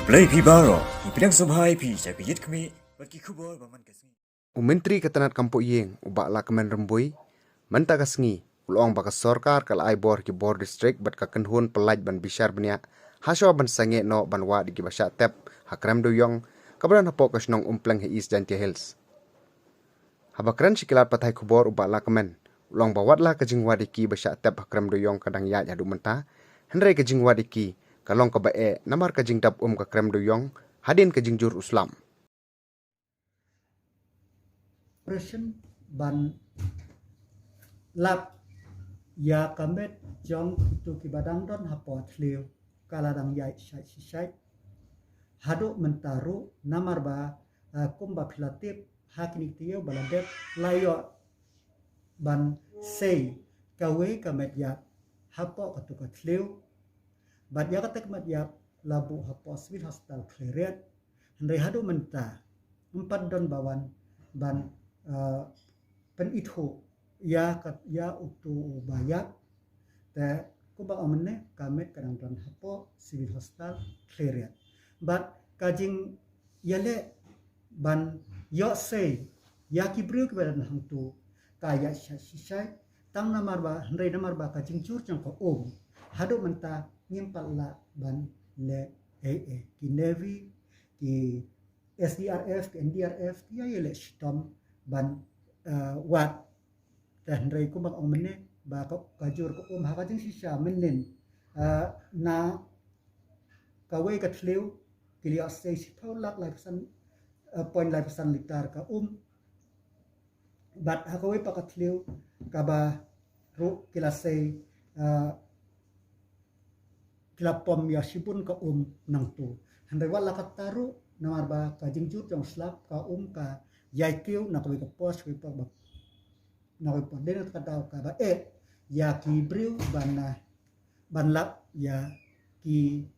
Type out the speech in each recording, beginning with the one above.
Play Pibaro, ipinang subhay pi sa pijit kami, bagi kubor baman kasi. Menteri Ketanat Kampo Yeng ubak la kemen rembui menta kasngi ulong baka sorkar kal aibor ki bor district bat ka kenhun pelaj ban bishar benia hasyo ban sange no ban wa di basha tep hakram do yong kabran hapo kasnong umpleng he east jantia hills habakran sikilat patai kubor ubak la kemen ulong bawat la ka jingwa di ki basha tep hakram do yong kadang ya jadu menta henre ka jingwa di ki kalong ka bae namar ka jingdap ka krem do yong hadin ka jingjur uslam operation ban lap ya kamet jong itu kibadang don hapot liu kaladang yai syai haduk mentaru namar ba kumba pilatip hakini tiyo baladep layo ban sei kawe kamet ya hapo katukat liu bat ya katek mat ya labu hapo civil hospital kleret hendai haduk menta empat don bawan ban pen itu ya utu bayat te kubak amene kamet kadang dan hapo civil hospital kleret but kajing yale ban yo say ya kibru ke badan hangtu kaya shisai tang namar ba hendai namar ba kajing jur jang ko hadu menta ngimpal la ban le AA ki navy ki SDRF ki NDRF ya yale shitom ban wat dan ray ko mak omne ba ko kajur ko hakajing sisa menen na kawai ka tliu kiliya say sitolak lifesan point lifesan litar ka bat hakawai pa ka tliu ka ba ru kila say kila pom ya sipun ka nang tu handai wala ka taru namar ba kajing jur jong slap ka ka yai kiu na kawai ka pos kawai pa ba na kawai pa denat ka tau ka ba ya ki briu ban lap ya ki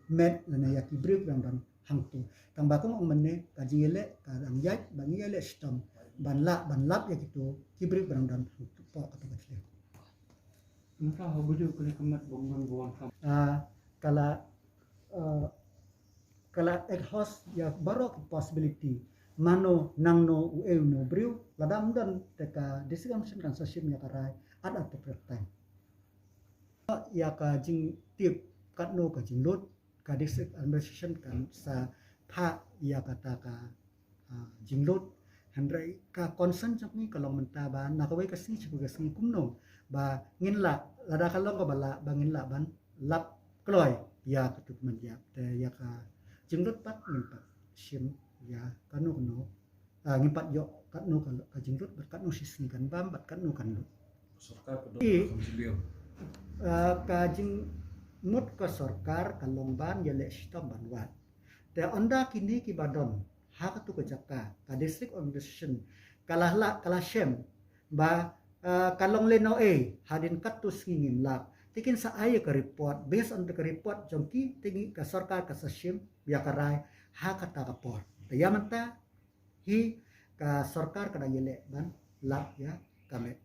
met na ya ki briu yang dan hang tu tang ba kong mene ka jile ka dang yai bang yele stom ban lap ya gitu ki briu yang dan hang tu pa ka ta le Maka hobudu kuli kemat buang kam. Kala ek host ya barok possibility mano nangno no briu ladam dan teka distribution kan sosial ya karai ada te time ya ka jing tip katno ka jing lot ka district administration kan sa pha ya kata ka jing lot handrai ka concern chapni kalau menta ba na ka wai ka si chipu ka si kumno ba ngin la lada kalong ka bala ba ngin la ban lap kloy ya katut man ya te ya ka jingdot pat ngimpat sim ya kanu ngimpat yo kanu ka jingdot bat kanu sisi kan bam bat kanu kan lu Sorkar kedua ka jing mut ka sorkar kalongban yale stom banwat te onda kini ki badon ha ka tu ka jaka ka district organization kalah shem ba kalong leno hadin katus ngingin lap tikin sa ayo ka report based on the report jongki tingi ka sorkar ka sashim ya karai ha kata kapor te yamanta hi ka sorkar kada yele ban lap ya kamet